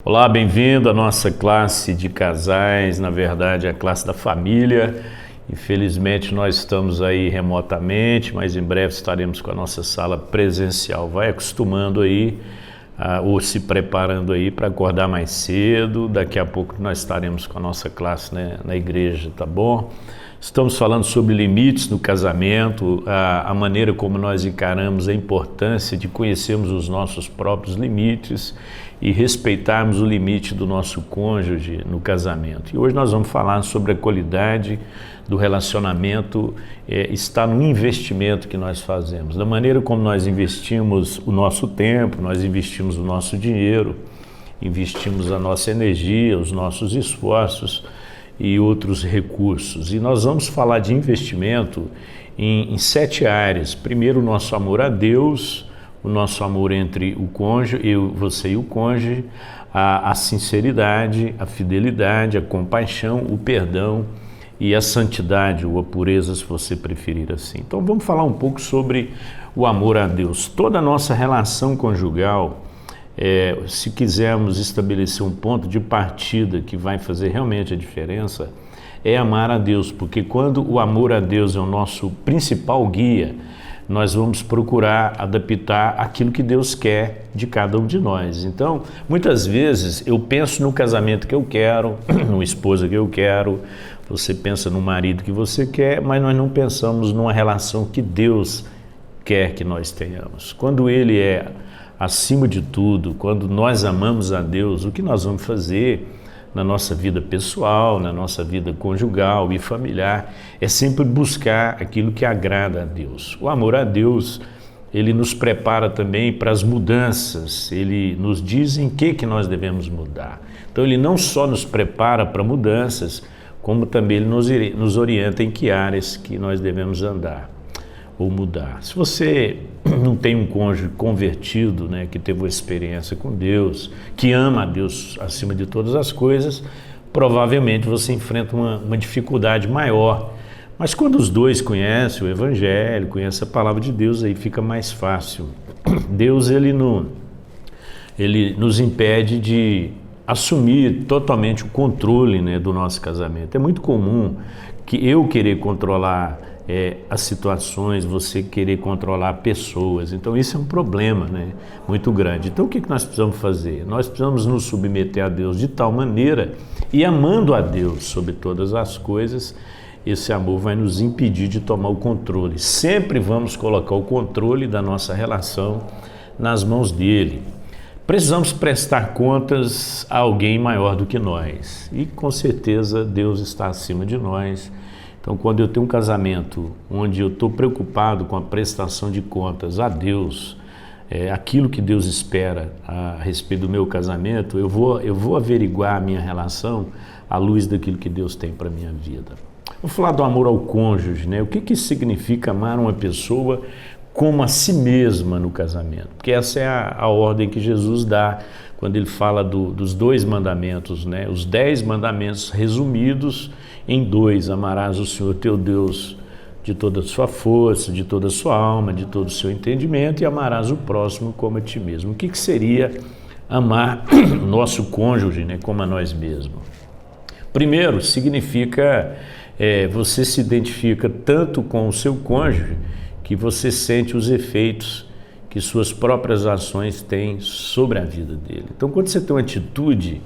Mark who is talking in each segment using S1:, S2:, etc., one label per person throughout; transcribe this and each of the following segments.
S1: Olá, bem-vindo à nossa classe de casais, na verdade a classe da família. Infelizmente nós estamos aí remotamente, mas em breve estaremos com a nossa sala presencial. Vai acostumando aí, ou se preparando aí para acordar mais cedo. Daqui a pouco nós estaremos com a nossa classe, né, na igreja, tá bom? Estamos falando sobre limites no casamento, a maneira como nós encaramos a importância de conhecermos os nossos próprios limites e respeitarmos o limite do nosso cônjuge no casamento. E hoje nós vamos falar sobre a qualidade do relacionamento, está no investimento que nós fazemos, da maneira como nós investimos o nosso tempo, nós investimos o nosso dinheiro, investimos a nossa energia, os nossos esforços e outros recursos. E nós vamos falar de investimento em 7 áreas. Primeiro, o nosso amor a Deus, o nosso amor entre o cônjuge, você e o cônjuge, a sinceridade, a fidelidade, a compaixão, o perdão e a santidade, ou a pureza, se você preferir assim. Então vamos falar um pouco sobre o amor a Deus. Toda a nossa relação conjugal, se quisermos estabelecer um ponto de partida que vai fazer realmente a diferença, é amar a Deus, porque quando o amor a Deus é o nosso principal guia, nós vamos procurar adaptar aquilo que Deus quer de cada um de nós. Então, muitas vezes eu penso no casamento que eu quero, numa esposa que eu quero, você pensa no marido que você quer, mas nós não pensamos numa relação que Deus quer que nós tenhamos. Quando Ele é acima de tudo, quando nós amamos a Deus, o que nós vamos fazer na nossa vida pessoal, na nossa vida conjugal e familiar, é sempre buscar aquilo que agrada a Deus. O amor a Deus, ele nos prepara também para as mudanças, ele nos diz em que nós devemos mudar. Então ele não só nos prepara para mudanças, como também ele nos orienta em que áreas que nós devemos andar ou mudar. Se você não tem um cônjuge convertido, né, que teve uma experiência com Deus, que ama a Deus acima de todas as coisas, provavelmente você enfrenta uma dificuldade maior. Mas quando os dois conhecem o Evangelho, conhecem a palavra de Deus, aí fica mais fácil. Deus, ele nos impede de assumir totalmente o controle, né, do nosso casamento. É muito comum que eu querer controlar as situações, você querer controlar pessoas. Então isso é um problema, né, muito grande. Então o que nós precisamos fazer? Nós precisamos nos submeter a Deus de tal maneira, e amando a Deus sobre todas as coisas, esse amor vai nos impedir de tomar o controle. Sempre vamos colocar o controle da nossa relação nas mãos dele. Precisamos prestar contas a alguém maior do que nós, e com certeza Deus está acima de nós. Então, quando eu tenho um casamento onde eu estou preocupado com a prestação de contas a Deus, aquilo que Deus espera a respeito do meu casamento, eu vou averiguar a minha relação à luz daquilo que Deus tem para a minha vida. Vou falar do amor ao cônjuge, né? O que significa amar uma pessoa como a si mesma no casamento? Porque essa é a ordem que Jesus dá quando ele fala dos 2 mandamentos, né? Os 10 mandamentos resumidos em 2: amarás o Senhor teu Deus de toda a sua força, de toda a sua alma, de todo o seu entendimento, e amarás o próximo como a ti mesmo. O que seria amar o nosso cônjuge, né, como a nós mesmos? Primeiro, significa você se identifica tanto com o seu cônjuge que você sente os efeitos que suas próprias ações têm sobre a vida dele. Então, quando você tem uma atitude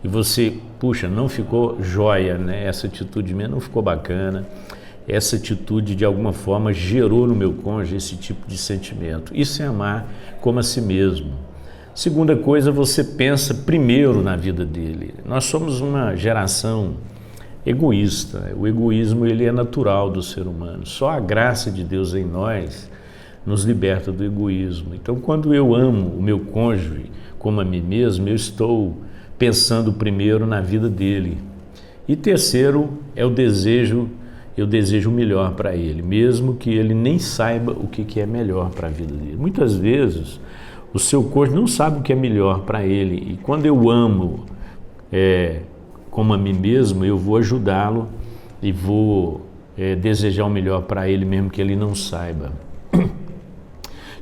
S1: e você, puxa, não ficou joia, né? Essa atitude minha não ficou bacana, essa atitude de alguma forma gerou no meu cônjuge esse tipo de sentimento. Isso é amar como a si mesmo. Segunda coisa, você pensa primeiro na vida dele. Nós somos uma geração egoísta. O egoísmo, ele é natural do ser humano. Só a graça de Deus em nós nos liberta do egoísmo. Então, quando eu amo o meu cônjuge como a mim mesmo, eu estou pensando primeiro na vida dele. E terceiro, eu desejo o melhor para ele, mesmo que ele nem saiba o que é melhor para a vida dele. Muitas vezes, o seu cônjuge não sabe o que é melhor para ele, e quando eu amo como a mim mesmo, eu vou ajudá-lo e vou desejar o melhor para ele, mesmo que ele não saiba.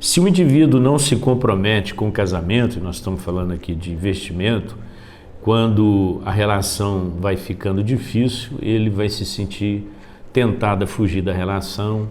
S1: Se o indivíduo não se compromete com o casamento, e nós estamos falando aqui de investimento, quando a relação vai ficando difícil, ele vai se sentir tentado a fugir da relação,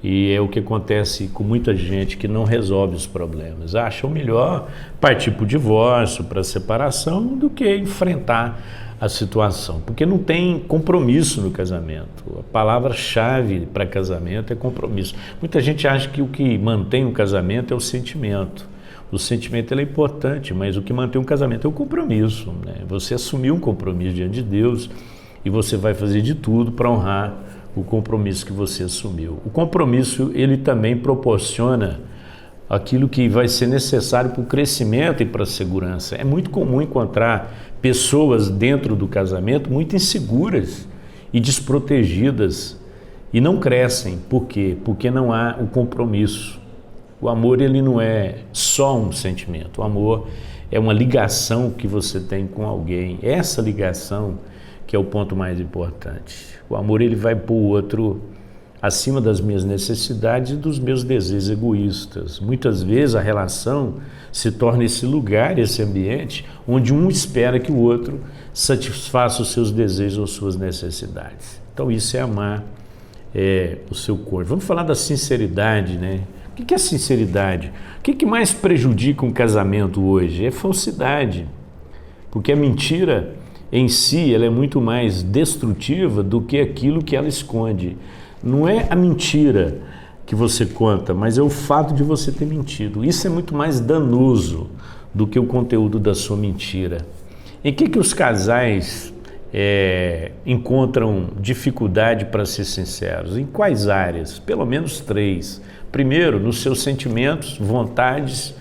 S1: e é o que acontece com muita gente que não resolve os problemas. Acham melhor partir para o divórcio, para a separação, do que enfrentar a situação, porque não tem compromisso no casamento. A palavra-chave para casamento é compromisso. Muita gente acha que o que mantém o casamento é o sentimento. O sentimento ele é importante, mas o que mantém um casamento é o compromisso, né? Você assumiu um compromisso diante de Deus e você vai fazer de tudo para honrar o compromisso que você assumiu. O compromisso ele também proporciona aquilo que vai ser necessário para o crescimento e para a segurança. É muito comum encontrar pessoas dentro do casamento muito inseguras e desprotegidas e não crescem. Por quê? Porque não há o compromisso. O amor ele não é só um sentimento. O amor é uma ligação que você tem com alguém. Essa ligação que é o ponto mais importante. O amor ele vai pôr o outro acima das minhas necessidades e dos meus desejos egoístas. Muitas vezes a relação se torna esse lugar, esse ambiente, onde um espera que o outro satisfaça os seus desejos ou suas necessidades. Então isso é amar o seu cônjuge. Vamos falar da sinceridade, né? O que é sinceridade? O que mais prejudica um casamento hoje? É falsidade, porque a mentira em si ela é muito mais destrutiva do que aquilo que ela esconde. Não é a mentira que você conta, mas é o fato de você ter mentido. Isso é muito mais danoso do que o conteúdo da sua mentira. Em que os casais encontram dificuldade para ser sinceros? Em quais áreas? Pelo menos 3. Primeiro, nos seus sentimentos, vontades,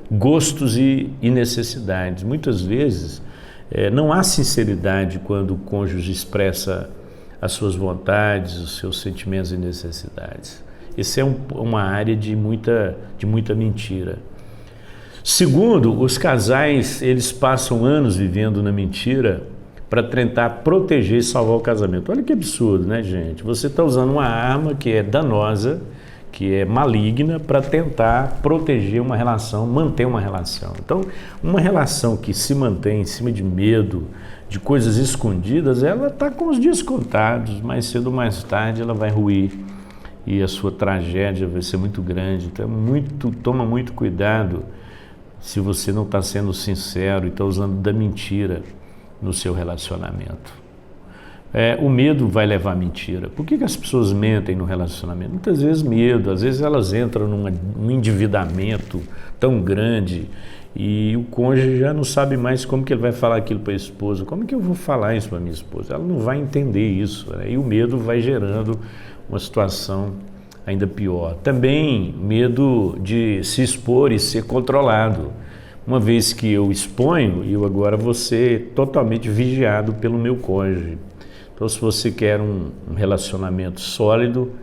S1: gostos e necessidades. Muitas vezes não há sinceridade quando o cônjuge expressa as suas vontades, os seus sentimentos e necessidades. Essa é uma área de muita mentira. Segundo, os casais eles passam anos vivendo na mentira para tentar proteger e salvar o casamento. Olha que absurdo, né, gente? Você está usando uma arma que é danosa, que é maligna, para tentar proteger uma relação, manter uma relação. Então, uma relação que se mantém em cima de medo, de coisas escondidas, ela está com os dias contados, mais cedo ou mais tarde ela vai ruir e a sua tragédia vai ser muito grande. Então, toma muito cuidado se você não está sendo sincero e está usando da mentira no seu relacionamento. O medo vai levar à mentira. Por que as pessoas mentem no relacionamento? Muitas vezes medo, às vezes elas entram num endividamento tão grande e o cônjuge já não sabe mais como que ele vai falar aquilo para a esposa. Como que eu vou falar isso para a minha esposa? Ela não vai entender isso, né? E o medo vai gerando uma situação ainda pior. Também medo de se expor e ser controlado. Uma vez que eu exponho, eu agora vou ser totalmente vigiado pelo meu cônjuge. Então, se você quer um relacionamento sólido,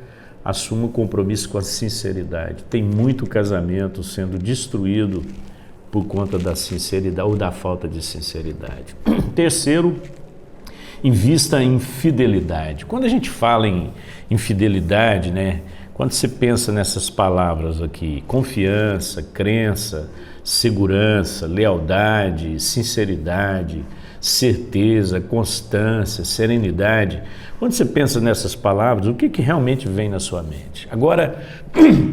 S1: assuma o compromisso com a sinceridade. Tem muito casamento sendo destruído por conta da sinceridade ou da falta de sinceridade. Terceiro, invista em fidelidade. Quando a gente fala em fidelidade, né? Quando você pensa nessas palavras aqui, confiança, crença, segurança, lealdade, sinceridade, certeza, constância, serenidade. Quando você pensa nessas palavras, o que realmente vem na sua mente? Agora,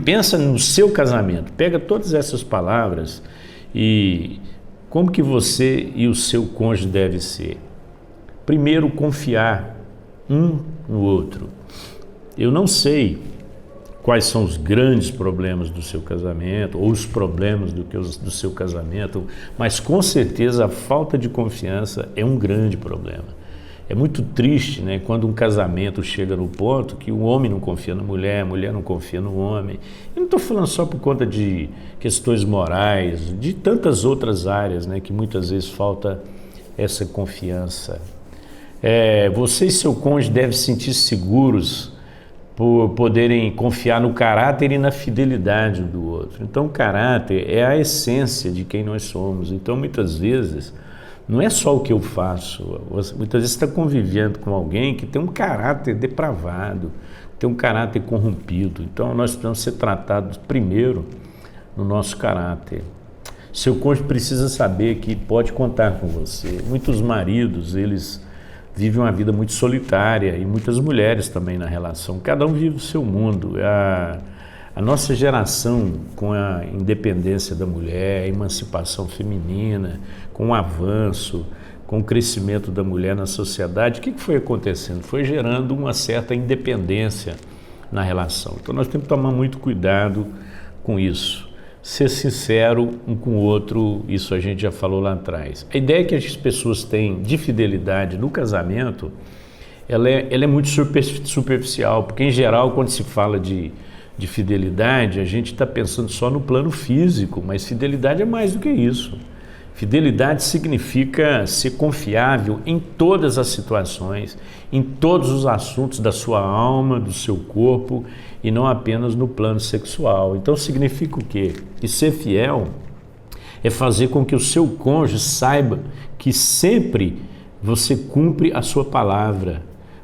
S1: pensa no seu casamento. Pega todas essas palavras e como que você e o seu cônjuge devem ser. Primeiro, confiar um no outro. Eu não sei quais são os grandes problemas do seu casamento, ou os problemas do seu casamento, mas com certeza a falta de confiança é um grande problema. É muito triste, né, quando um casamento chega no ponto que o homem não confia na mulher, a mulher não confia no homem. Eu não estou falando só por conta de questões morais, de tantas outras áreas, né, que muitas vezes falta essa confiança. Você e seu cônjuge devem se sentir seguros por poderem confiar no caráter e na fidelidade do outro. Então, o caráter é a essência de quem nós somos. Então, muitas vezes, não é só o que eu faço. Muitas vezes você está convivendo com alguém que tem um caráter depravado, tem um caráter corrompido. Então, nós precisamos ser tratados primeiro no nosso caráter. Seu cônjuge precisa saber que pode contar com você. Muitos maridos, eles vivem uma vida muito solitária e muitas mulheres também na relação. Cada um vive o seu mundo. A nossa geração, com a independência da mulher, a emancipação feminina, com o avanço, com o crescimento da mulher na sociedade, o que foi acontecendo? Foi gerando uma certa independência na relação. Então nós temos que tomar muito cuidado com isso. Ser sincero um com o outro, isso a gente já falou lá atrás. A ideia que as pessoas têm de fidelidade no casamento, ela é muito superficial, porque em geral quando se fala de fidelidade, a gente está pensando só no plano físico, mas fidelidade é mais do que isso. Fidelidade significa ser confiável em todas as situações, em todos os assuntos da sua alma, do seu corpo e não apenas no plano sexual. Então significa o quê? Que ser fiel é fazer com que o seu cônjuge saiba que sempre você cumpre a sua palavra.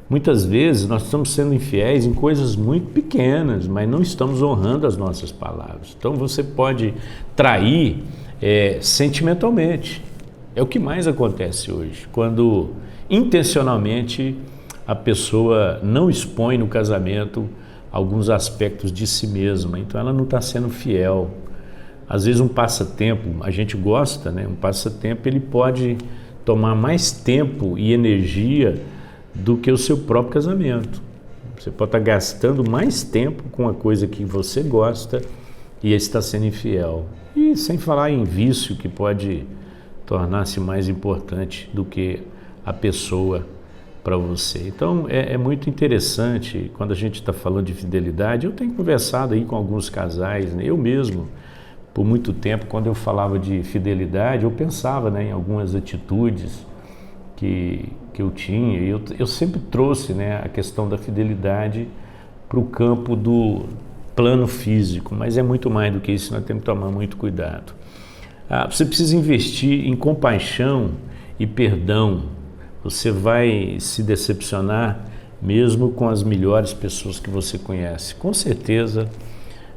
S1: Muitas vezes nós estamos sendo infiéis em coisas muito pequenas, mas não estamos honrando as nossas palavras. Então você pode trair sentimentalmente. É o que mais acontece hoje, quando intencionalmente a pessoa não expõe no casamento alguns aspectos de si mesma, então ela não está sendo fiel. Às vezes um passatempo, a gente gosta, né? Um passatempo ele pode tomar mais tempo e energia do que o seu próprio casamento. Você pode estar gastando mais tempo com a coisa que você gosta e está sendo infiel. E sem falar em vício, que pode tornar-se mais importante do que a pessoa para você. Então é muito interessante quando a gente está falando de fidelidade. Eu tenho conversado aí com alguns casais, né? Eu mesmo, por muito tempo, quando eu falava de fidelidade, eu pensava, né, em algumas atitudes que eu tinha. Eu sempre trouxe, né, a questão da fidelidade para o campo do plano físico, mas é muito mais do que isso, nós temos que tomar muito cuidado. Você precisa investir em compaixão e perdão. Você vai se decepcionar mesmo com as melhores pessoas que você conhece. Com certeza,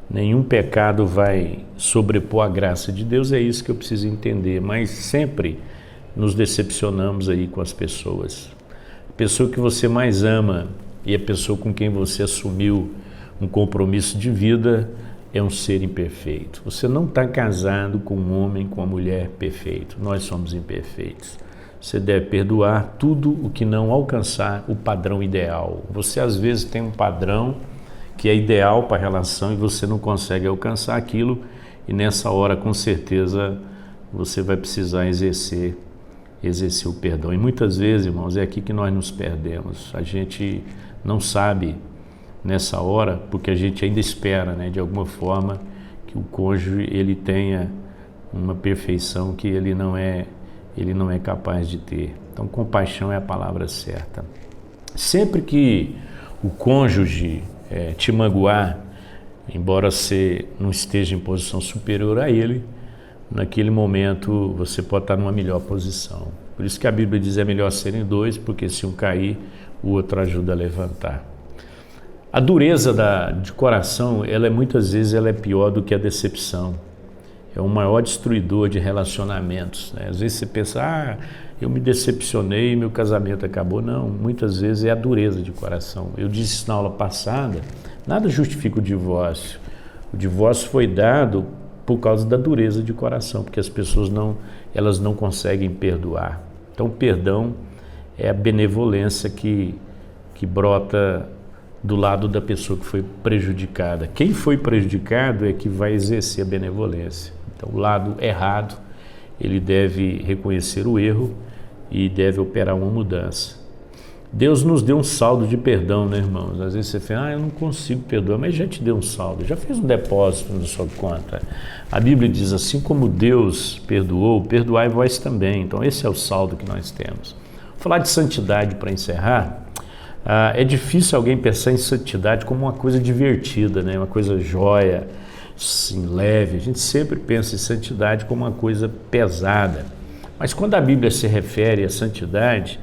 S1: nenhum pecado vai sobrepor a graça de Deus, é isso que eu preciso entender, mas sempre nos decepcionamos aí com as pessoas. A pessoa que você mais ama e a pessoa com quem você assumiu um compromisso de vida é um ser imperfeito. Você não está casado com um homem, com uma mulher perfeito. Nós somos imperfeitos. Você deve perdoar tudo o que não alcançar o padrão ideal. Você às vezes tem um padrão que é ideal para a relação e você não consegue alcançar aquilo, e nessa hora com certeza você vai precisar exercer o perdão. E muitas vezes, irmãos, é aqui que nós nos perdemos. A gente não sabe nessa hora, porque a gente ainda espera, né, de alguma forma, que o cônjuge ele tenha uma perfeição que ele não é capaz de ter. Então, compaixão é a palavra certa. Sempre que o cônjuge te magoar, embora você não esteja em posição superior a ele, naquele momento você pode estar numa melhor posição. Por isso que a Bíblia diz: é melhor serem dois, porque se um cair, o outro ajuda a levantar. A dureza de coração, muitas vezes ela é pior do que a decepção. É o maior destruidor de relacionamentos, né? Às vezes você pensa, eu me decepcionei e meu casamento acabou. Não, muitas vezes é a dureza de coração. Eu disse isso na aula passada, nada justifica o divórcio. O divórcio foi dado por causa da dureza de coração, porque as pessoas elas não conseguem perdoar. Então o perdão é a benevolência que brota do lado da pessoa que foi prejudicada. Quem foi prejudicado é que vai exercer a benevolência. Então, o lado errado, ele deve reconhecer o erro e deve operar uma mudança. Deus nos deu um saldo de perdão, né, irmãos? Às vezes você fala, eu não consigo perdoar, mas já te deu um saldo, já fez um depósito na sua conta. A Bíblia diz, assim como Deus perdoou, perdoai vós também. Então, esse é o saldo que nós temos. Vou falar de santidade para encerrar. É difícil alguém pensar em santidade como uma coisa divertida, né? Uma coisa jóia, assim, leve. A gente sempre pensa em santidade como uma coisa pesada. Mas quando a Bíblia se refere à santidade,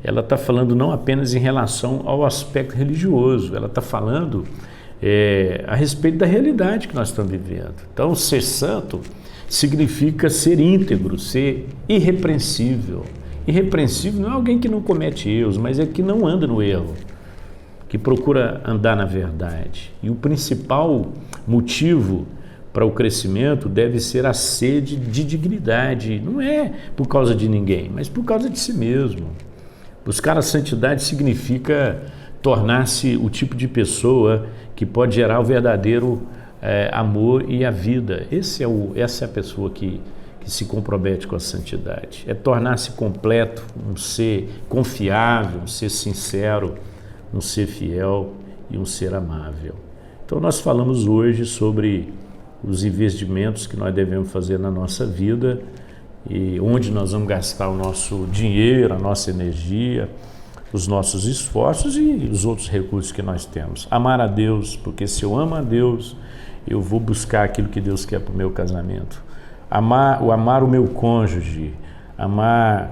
S1: ela está falando não apenas em relação ao aspecto religioso, ela está falando a respeito da realidade que nós estamos vivendo. Então, ser santo significa ser íntegro, ser irrepreensível. Irrepreensível não é alguém que não comete erros, mas é que não anda no erro, que procura andar na verdade. E o principal motivo para o crescimento deve ser a sede de dignidade. Não é por causa de ninguém, mas por causa de si mesmo. Buscar a santidade significa tornar-se o tipo de pessoa que pode gerar o verdadeiro amor e a vida. Essa é a pessoa que se compromete com a santidade. É tornar-se completo, um ser confiável, um ser sincero, um ser fiel e um ser amável. Então nós falamos hoje sobre os investimentos que nós devemos fazer na nossa vida e onde nós vamos gastar o nosso dinheiro, a nossa energia, os nossos esforços e os outros recursos que nós temos. Amar a Deus, porque se eu amo a Deus, eu vou buscar aquilo que Deus quer para o meu casamento. Amar o meu cônjuge, amar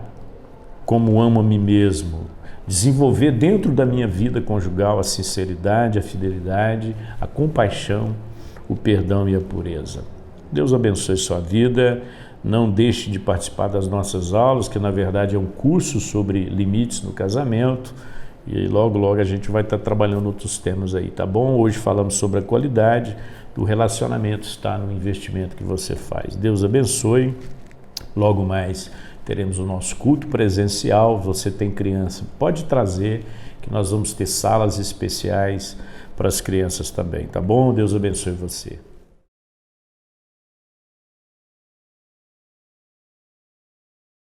S1: como amo a mim mesmo, desenvolver dentro da minha vida conjugal a sinceridade, a fidelidade, a compaixão, o perdão e a pureza. Deus abençoe sua vida. Não deixe de participar das nossas aulas, que na verdade é um curso sobre limites no casamento. E logo a gente vai estar trabalhando outros temas aí, tá bom? Hoje falamos sobre a qualidade do relacionamento, está no investimento que você faz. Deus abençoe. Logo mais teremos o nosso culto presencial. Você tem criança, pode trazer, que nós vamos ter salas especiais para as crianças também, tá bom? Deus abençoe você.